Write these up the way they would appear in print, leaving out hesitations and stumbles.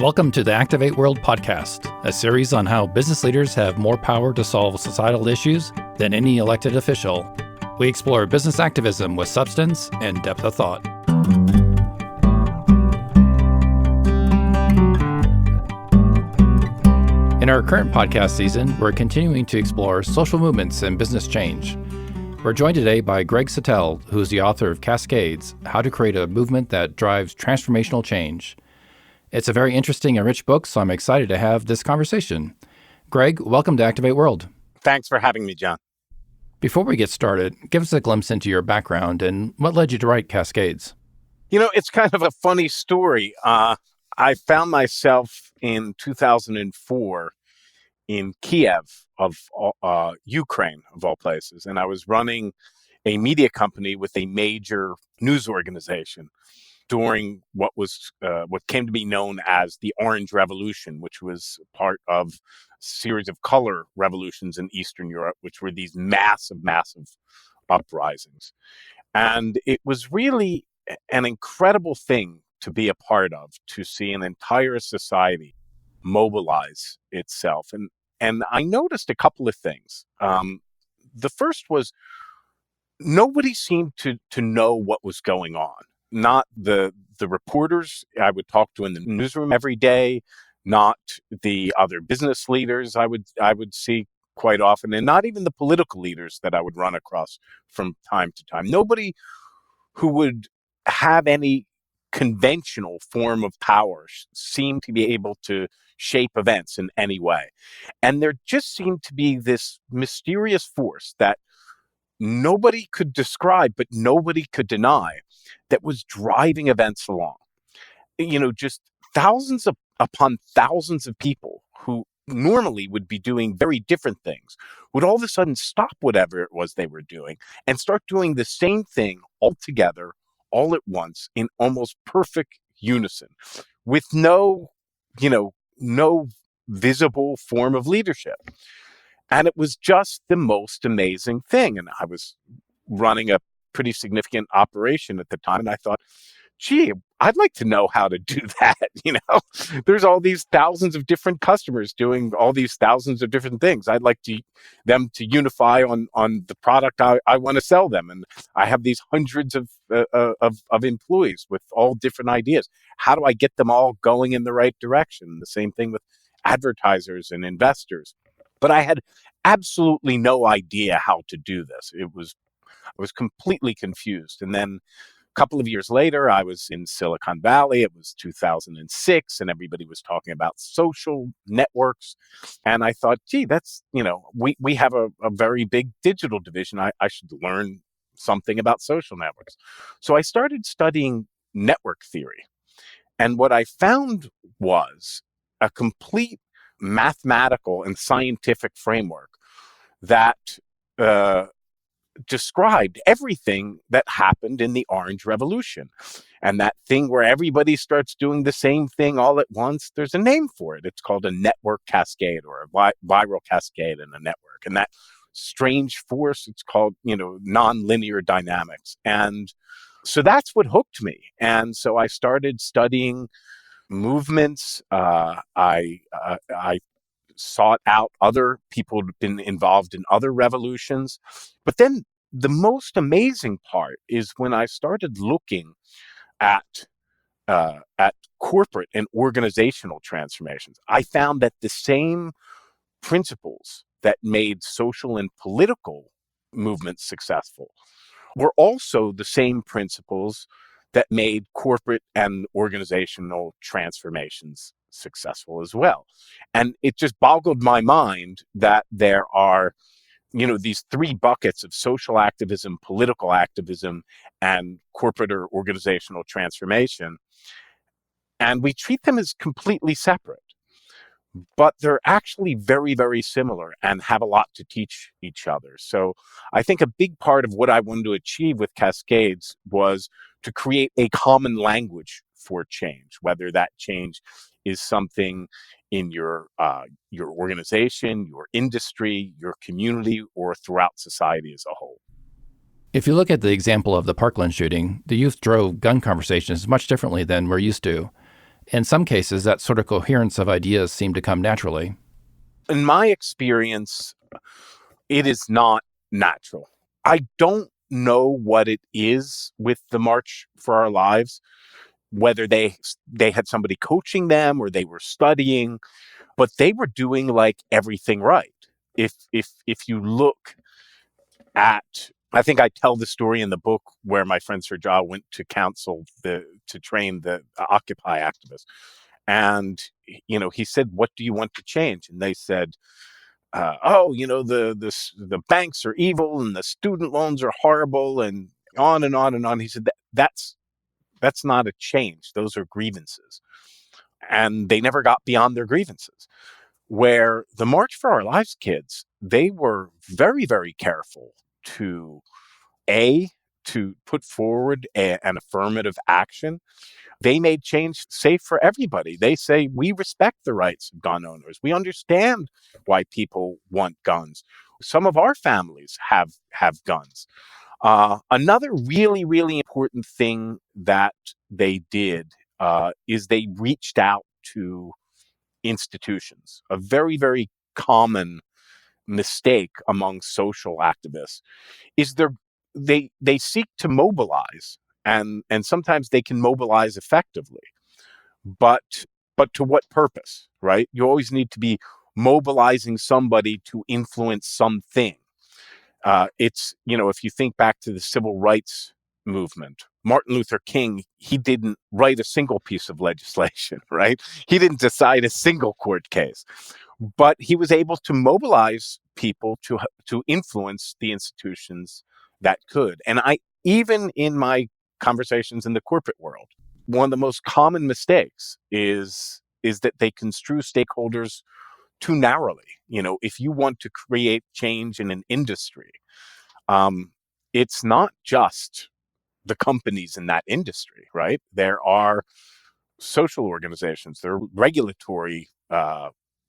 Welcome to the Activate World podcast, a series on how business leaders have more power to solve societal issues than any elected official. We explore business activism with substance and depth of thought. In our current podcast season, we're continuing to explore social movements and business change. We're joined today by Greg Satell, who's the author of Cascades, How to Create a Movement That Drives Transformational Change. It's a very interesting and rich book, so I'm excited to have this conversation. Greg, welcome to Activate World. Thanks for having me, John. Before we get started, give us a glimpse into your background and what led you to write Cascades. You know, it's kind of a funny story. I found myself in 2004 in Kiev of Ukraine, of all places, and I was running a media company with a major news organization during what came to be known as the Orange Revolution, which was part of a series of color revolutions in Eastern Europe, which were these massive uprisings. And it was really an incredible thing to be a part of, to see an entire society mobilize itself. And I noticed a couple of things. The first was nobody seemed to know what was going on. Not the reporters I would talk to in the newsroom every day, not the other business leaders I would see quite often, and not even the political leaders that I would run across from time to time. Nobody who would have any conventional form of power seemed to be able to shape events in any way. And there just seemed to be this mysterious force that nobody could describe, but nobody could deny, that was driving events along. You know, just thousands upon thousands of people who normally would be doing very different things would all of a sudden stop whatever it was they were doing and start doing the same thing all together, all at once, in almost perfect unison, with no visible form of leadership. And it was just the most amazing thing. And I was running a pretty significant operation at the time, and I thought, gee, I'd like to know how to do that. There's all these thousands of different customers doing all these thousands of different things. I'd like them to unify on the product I want to sell them. And I have these hundreds of employees with all different ideas. How do I get them all going in the right direction? The same thing with advertisers and investors. But I had absolutely no idea how to do this. I was completely confused. And then a couple of years later, I was in Silicon Valley. It was 2006, and everybody was talking about social networks. And I thought, gee, that's, we have a very big digital division. I should learn something about social networks. So I started studying network theory. And what I found was a complete mathematical and scientific framework that described everything that happened in the Orange Revolution. And that thing where everybody starts doing the same thing all at once, there's a name for it. It's called a network cascade, or a viral cascade in a network. And that strange force, it's called, nonlinear dynamics. And so that's what hooked me. And so I started studying movements. I sought out other people who'd been involved in other revolutions. But then the most amazing part is when I started looking at corporate and organizational transformations, I found that the same principles that made social and political movements successful were also the same principles that made corporate and organizational transformations successful as well. And it just boggled my mind that there are, these three buckets of social activism, political activism, and corporate or organizational transformation. And we treat them as completely separate. But they're actually very, very similar and have a lot to teach each other. So I think a big part of what I wanted to achieve with Cascades was to create a common language for change, whether that change is something in your organization, your industry, your community, or throughout society as a whole. If you look at the example of the Parkland shooting, the youth drove gun conversations much differently than we're used to. In some cases, that sort of coherence of ideas seemed to come naturally. In my experience, it is not natural. I don't know what it is with the March for Our Lives, whether they had somebody coaching them or they were studying, but they were doing like everything right. If you look at, I think I tell the story in the book where my friend Sir Jaw went to to train the Occupy activists. And, he said, "What do you want to change?" And they said, "Oh, the banks are evil and the student loans are horrible," and on and on and on. He said, that's not a change. Those are grievances. And they never got beyond their grievances. Where the March for Our Lives kids, they were very, very careful to to put forward an affirmative action. They made change safe for everybody. They say, we respect the rights of gun owners. We understand why people want guns. Some of our families have guns. Another really, really important thing that they did is they reached out to institutions. A very, very common mistake among social activists is they seek to mobilize, and sometimes they can mobilize effectively, but to what purpose, right? You always need to be mobilizing somebody to influence something. It's, if you think back to the civil rights movement, Martin Luther King, he didn't write a single piece of legislation, right? He didn't decide a single court case, but he was able to mobilize people to influence the institutions that could. And even in my conversations in the corporate world, one of the most common mistakes is that they construe stakeholders too narrowly. If you want to create change in an industry, it's not just the companies in that industry, right? There are social organizations, there are regulatory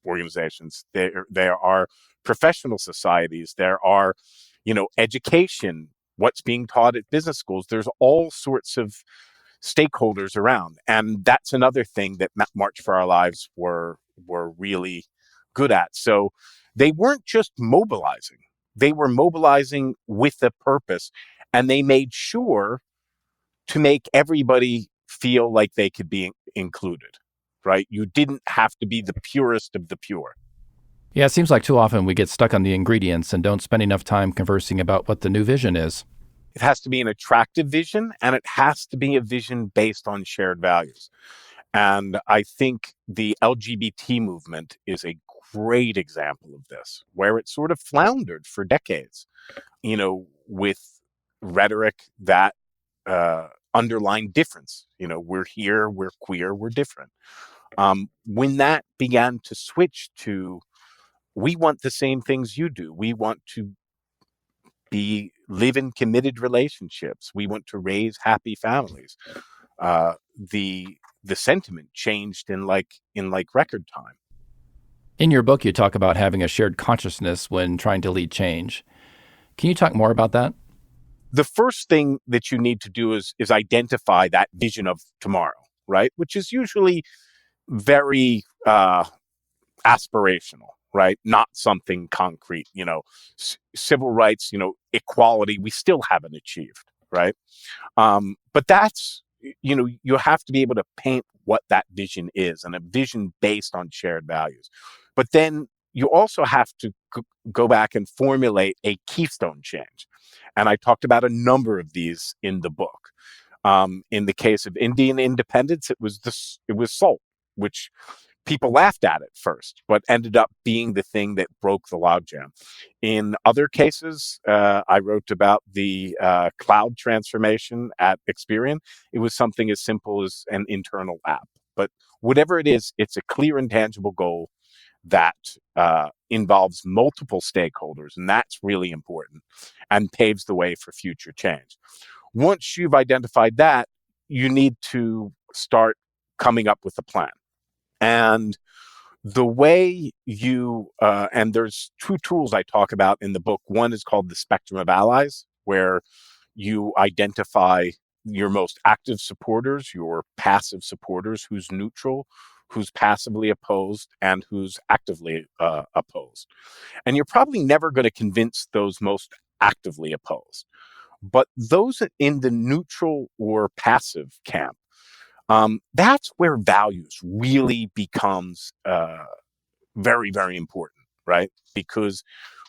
organizations, there are professional societies, there are, education, what's being taught at business schools. There's all sorts of stakeholders around, and that's another thing that March for Our Lives were really good at. So they weren't just mobilizing; they were mobilizing with a purpose, and they made sure to make everybody feel like they could be included, right? You didn't have to be the purest of the pure. Yeah, it seems like too often we get stuck on the ingredients and don't spend enough time conversing about what the new vision is. It has to be an attractive vision, and it has to be a vision based on shared values. And I think the LGBT movement is a great example of this, where it sort of floundered for decades, with rhetoric that underline difference. We're here, we're queer, we're different. When that began to switch to, we want the same things you do, we want to live in committed relationships, we want to raise happy families. The sentiment changed in record time. In your book, you talk about having a shared consciousness when trying to lead change. Can you talk more about that? The first thing that you need to do is identify that vision of tomorrow, right? Which is usually very aspirational, right? Not something concrete. Civil rights, equality, we still haven't achieved, right? But that's, you have to be able to paint what that vision is, and a vision based on shared values. But then you also have to go back and formulate a keystone change. And I talked about a number of these in the book. In the case of Indian independence, it was SALT, which people laughed at first, but ended up being the thing that broke the logjam. In other cases, I wrote about the cloud transformation at Experian. It was something as simple as an internal app. But whatever it is, it's a clear and tangible goal that involves multiple stakeholders, and that's really important and paves the way for future change. Once you've identified that, you need to start coming up with a plan. And the way and there's two tools I talk about in the book. One is called the spectrum of allies, where you identify your most active supporters, your passive supporters, who's neutral, who's passively opposed, and who's actively opposed. And you're probably never going to convince those most actively opposed. But those in the neutral or passive camp, that's where values really becomes very, very important, right? Because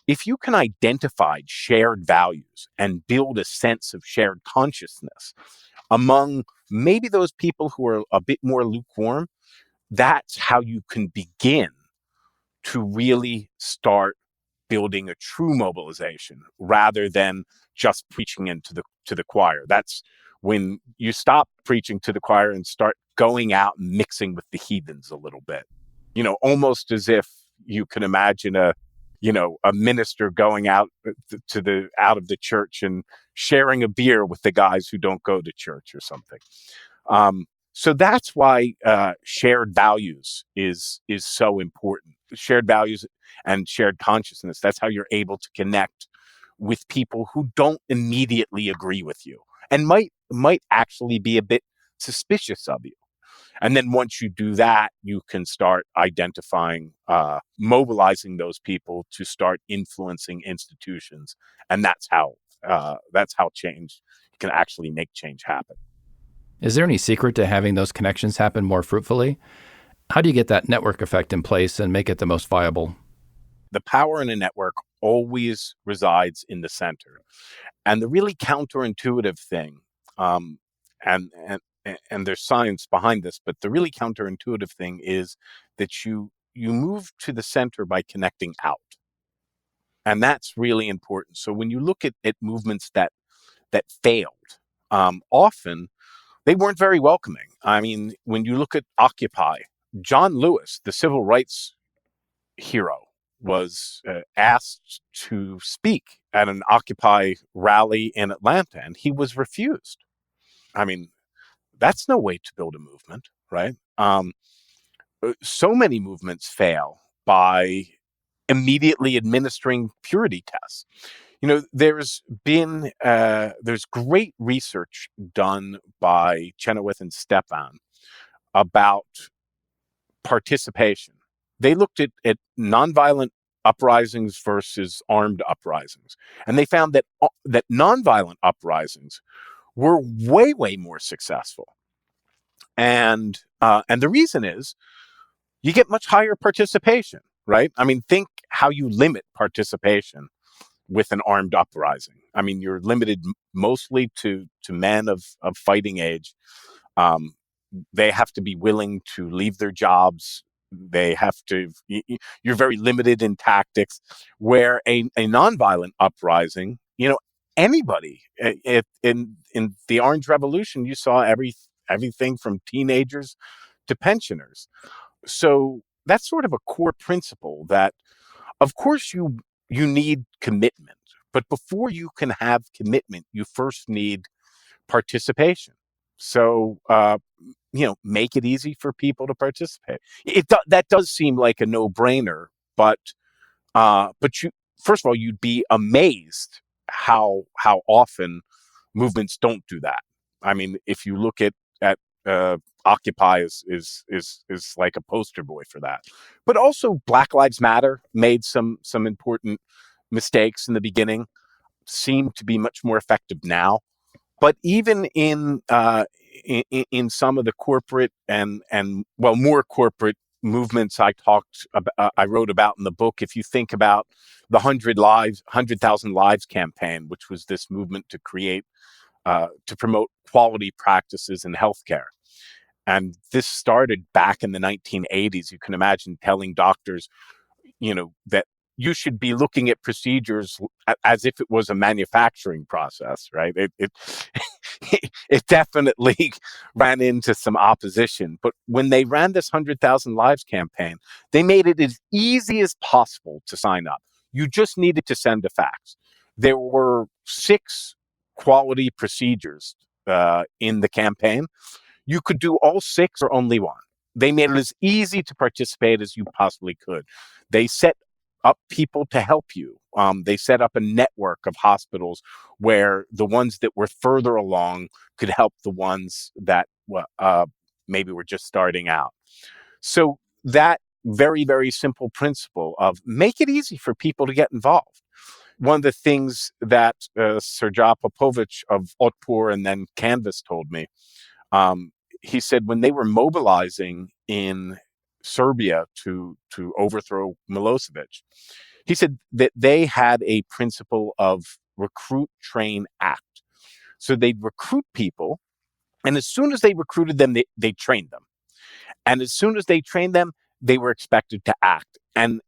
if you can identify shared values and build a sense of shared consciousness among maybe those people who are a bit more lukewarm, that's how you can begin to really start building a true mobilization rather than just preaching to the choir. That's when you stop preaching to the choir and start going out and mixing with the heathens a little bit. Almost as if you can imagine a minister going out out of the church and sharing a beer with the guys who don't go to church or something. So that's why shared values is so important. Shared values and shared consciousness. That's how you're able to connect with people who don't immediately agree with you and might actually be a bit suspicious of you. And then once you do that, you can start identifying, mobilizing those people to start influencing institutions, and that's how change can actually make change happen. Is there any secret to having those connections happen more fruitfully? How do you get that network effect in place and make it the most viable? The power in a network always resides in the center. And the really counterintuitive thing, and there's science behind this, but the really counterintuitive thing is that you move to the center by connecting out. And that's really important. So when you look at movements that failed, often they weren't very welcoming. I mean, when you look at Occupy, John Lewis, the civil rights hero, was asked to speak at an Occupy rally in Atlanta, and he was refused. I mean, that's no way to build a movement, right? So many movements fail by immediately administering purity tests. There's great research done by Chenoweth and Stepan about participation. They looked at nonviolent uprisings versus armed uprisings, and they found that nonviolent uprisings were way, way more successful. And the reason is you get much higher participation, right? I mean, think how you limit participation with an armed uprising. I mean, you're limited mostly to men of fighting age. They have to be willing to leave their jobs. They have to. You're very limited in tactics. Where a nonviolent uprising, anybody. In the Orange Revolution, you saw everything from teenagers to pensioners. So that's sort of a core principle that, of course, you need commitment, but before you can have commitment, you first need participation. So, make it easy for people to participate. That does seem like a no-brainer, but you, first of all, you'd be amazed how often movements don't do that. I mean, if you look at Occupy is like a poster boy for that. But also Black Lives Matter made some important mistakes in the beginning, seem to be much more effective now. But even in some of the corporate and more corporate movements I wrote about in the book, if you think about the 100,000 Lives campaign, which was this movement to create to promote quality practices in healthcare. And this started back in the 1980s. You can imagine telling doctors, that you should be looking at procedures as if it was a manufacturing process, right? It definitely ran into some opposition. But when they ran this 100,000 Lives campaign, they made it as easy as possible to sign up. You just needed to send a fax. There were 6 quality procedures in the campaign. You could do all 6 or only one. They made it as easy to participate as you possibly could. They set up people to help you. They set up a network of hospitals where the ones that were further along could help the ones that maybe were just starting out. So that very, very simple principle of make it easy for people to get involved. One of the things that Srdja Popovic of Otpor and then Canvas told me, um, he said when they were mobilizing in Serbia to overthrow Milosevic, he said that they had a principle of recruit, train, act. So they'd recruit people, and as soon as they recruited them, they trained them. And as soon as they trained them, they were expected to act. And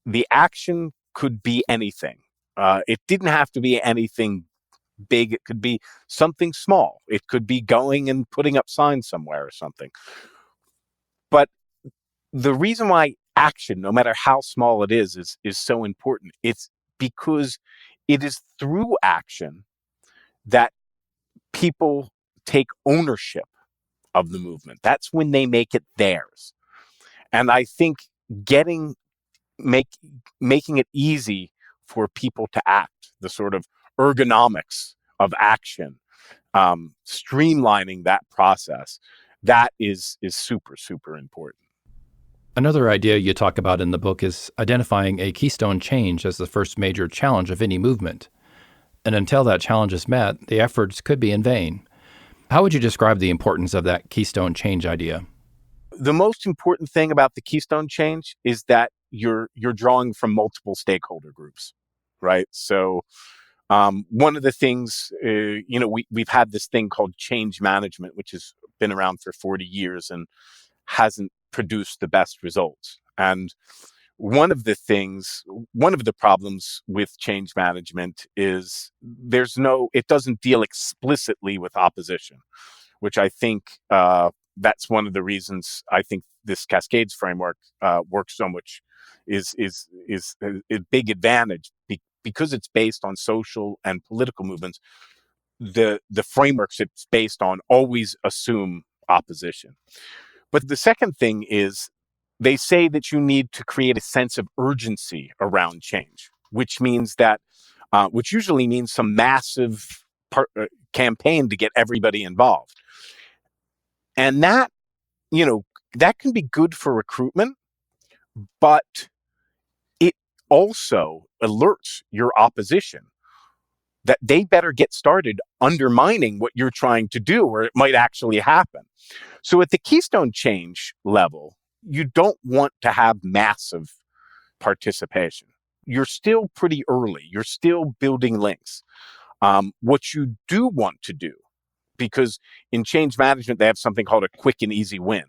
the action could be anything. It didn't have to be anything big. It could be something small. It could be going and putting up signs somewhere or something. But the reason why action, no matter how small it is so important. It's because it is through action that people take ownership of the movement. That's when they make it theirs. And I think getting making it easy for people to act, the sort of ergonomics of action, streamlining that process, that is super, super important. Another idea you talk about in the book is identifying a keystone change as the first major challenge of any movement. And until that challenge is met, the efforts could be in vain. How would you describe the importance of that keystone change idea? The most important thing about the Keystone Change is that you're drawing from multiple stakeholder groups, right? So one of the things, we've had this thing called change management, which has been around for 40 years and hasn't produced the best results. And one of the problems with change management is it doesn't deal explicitly with opposition, which I think that's one of the reasons I think this cascades framework works so much is a big advantage because it's based on social and political movements. The frameworks it's based on always assume opposition. But the second thing is they say that you need to create a sense of urgency around change, which means that, which usually means some massive campaign to get everybody involved. And that can be good for recruitment, but it also alerts your opposition that they better get started undermining what you're trying to do, or it might actually happen. So at the Keystone Change level, you don't want to have massive participation. You're still pretty early. You're still building links. What you do want to do, because in change management, they have something called a quick and easy win.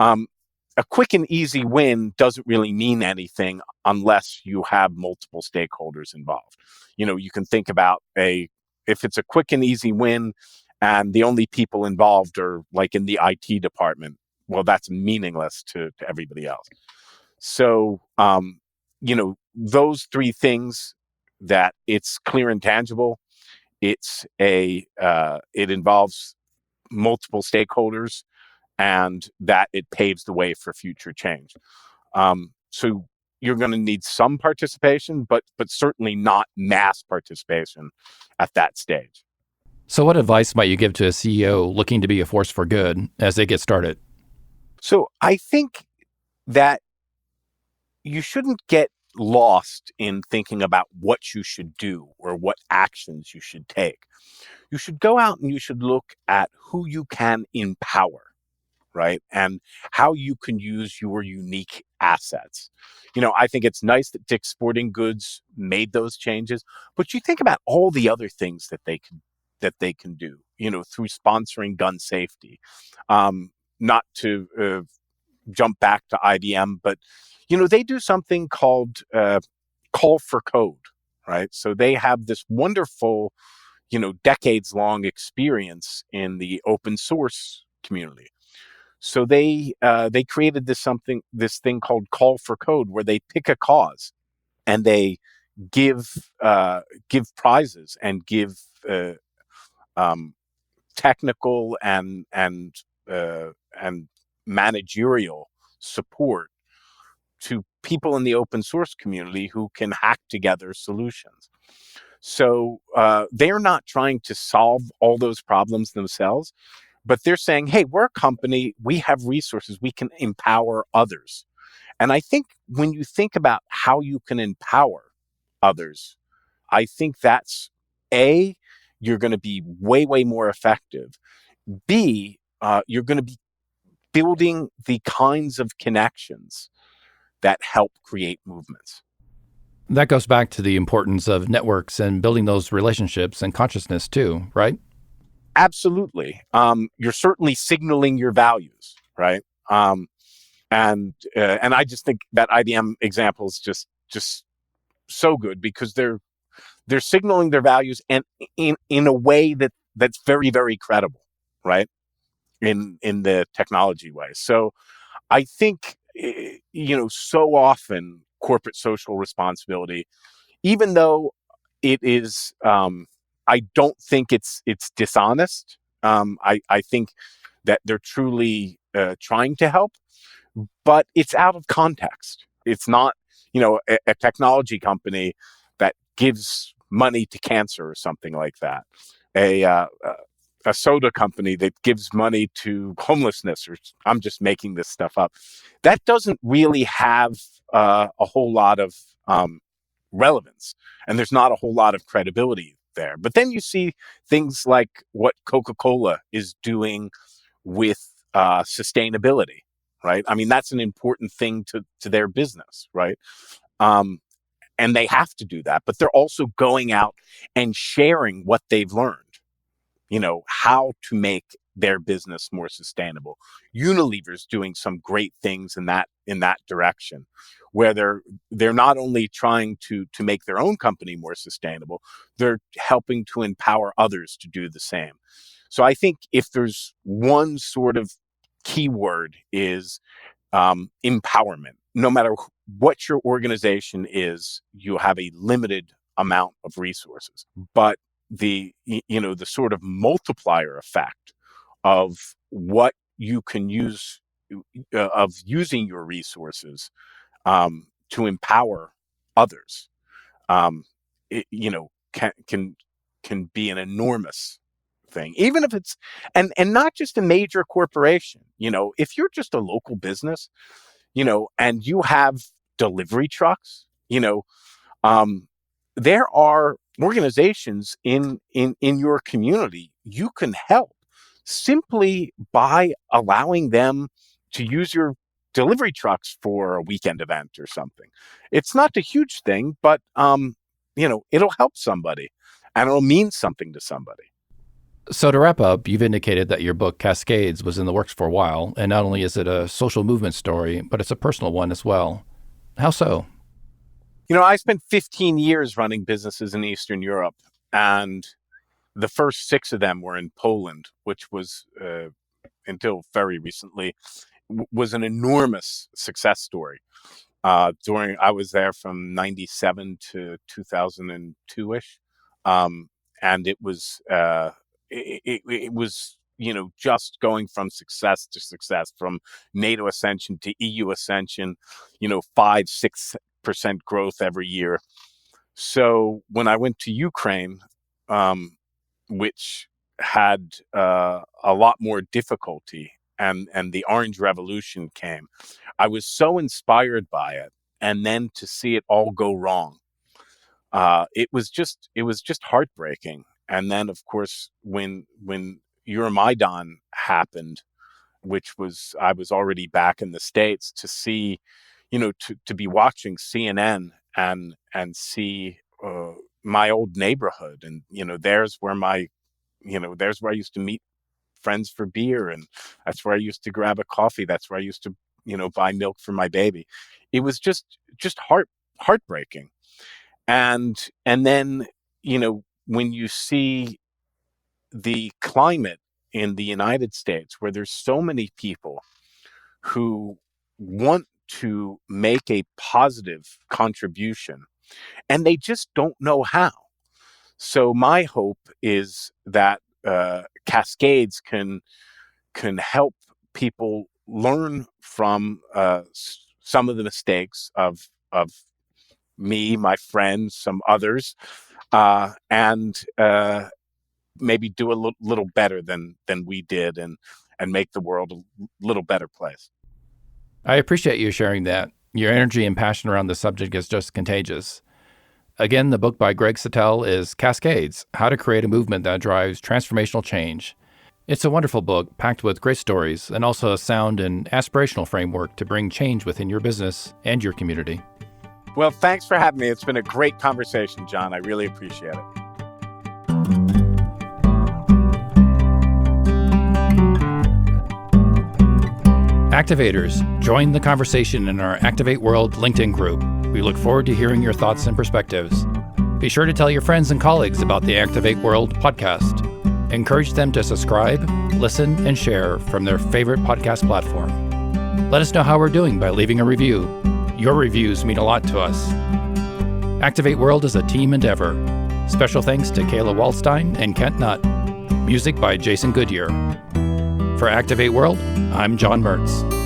A quick and easy win doesn't really mean anything unless you have multiple stakeholders involved. You can think about if it's a quick and easy win and the only people involved are like in the IT department, well, that's meaningless to everybody else. So, those three things, that it's clear and tangible, it involves multiple stakeholders, and that it paves the way for future change. So you're going to need some participation, but certainly not mass participation at that stage. So, what advice might you give to a CEO looking to be a force for good as they get started? So I think that you shouldn't get lost in thinking about what you should do or what actions you should take. You should go out and you should look at who you can empower, right? And how you can use your unique assets. I think it's nice that Dick's Sporting Goods made those changes, but you think about all the other things that they can do, through sponsoring gun safety. Not to jump back to IBM, but they do something called call for code, right? So they have this wonderful, decades long experience in the open source community. So they created this thing called Call for Code, where they pick a cause and they give prizes and give technical and managerial support to people in the open source community who can hack together solutions. So they're not trying to solve all those problems themselves, but they're saying, hey, we're a company, we have resources, we can empower others. And I think when you think about how you can empower others, I think that's A, you're going to be way, way more effective. B, you're going to be building the kinds of connections that help create movements. That goes back to the importance of networks and building those relationships and consciousness too, right? Absolutely. You're certainly signaling your values, right? And I just think that IBM example is just so good because they're signaling their values and in a way that's very, very credible, right? In the technology way. So I think so often corporate social responsibility, even though it is, I don't think it's dishonest. I think that they're truly trying to help, but it's out of context. It's not, a technology company that gives money to cancer or something like that. A soda company that gives money to homelessness, or I'm just making this stuff up. That doesn't really have a whole lot of relevance, and there's not a whole lot of credibility there. But then you see things like what Coca-Cola is doing with sustainability, right? I mean, that's an important thing to their business, right? And they have to do that, but they're also going out and sharing what they've learned, how to make their business more sustainable. Unilever's doing some great things in that direction, where they're not only trying to make their own company more sustainable, they're helping to empower others to do the same. So I think if there's one sort of keyword is empowerment. No matter what your organization is, you have a limited amount of resources, but the sort of multiplier effect of what you can use of using your resources to empower others, um, it, you know, can be an enormous thing, even if it's and not just a major corporation. If you're just a local business, and you have delivery trucks, um, there are organizations in your community you can help simply by allowing them to use your delivery trucks for a weekend event or something. It's not a huge thing, but it'll help somebody and it'll mean something to somebody. So, to wrap up, you've indicated that your book, Cascades, was in the works for a while, and not only is it a social movement story, but it's a personal one as well. How so? I spent 15 years running businesses in Eastern Europe, and the first 6 of them were in Poland, which was, until very recently, was an enormous success story. I was there from 97 to 2002-ish. And it was, it was, just going from success to success, from NATO ascension to EU ascension, 5-6% growth every year. So when I went to Ukraine, which had a lot more difficulty, and the Orange Revolution came, I was so inspired by it, and then to see it all go wrong, it was just heartbreaking. And then, of course, when Euromaidan happened, which was I was already back in the States, to see, to be watching CNN and see my old neighborhood, and there's where I used to meet friends for beer, and that's where I used to grab a coffee. That's where I used to, buy milk for my baby. It was just heartbreaking. And then, when you see the climate in the United States, where there's so many people who want to make a positive contribution and they just don't know how. So my hope is that Cascades can help people learn from some of the mistakes of me, my friends, some others, and maybe do a little better than we did, and make the world a little better place. I appreciate you sharing that. Your energy and passion around the subject is just contagious. Again, the book by Greg Satell is Cascades: How to Create a Movement That Drives Transformational Change. It's a wonderful book packed with great stories and also a sound and aspirational framework to bring change within your business and your community. Well, thanks for having me. It's been a great conversation, John. I really appreciate it. Activators, join the conversation in our Activate World LinkedIn group. We look forward to hearing your thoughts and perspectives. Be sure to tell your friends and colleagues about the Activate World podcast. Encourage them to subscribe, listen, and share from their favorite podcast platform. Let us know how we're doing by leaving a review. Your reviews mean a lot to us. Activate World is a team endeavor. Special thanks to Kayla Waldstein and Kent Nutt. Music by Jason Goodyear. For Activate World, I'm John Mertz.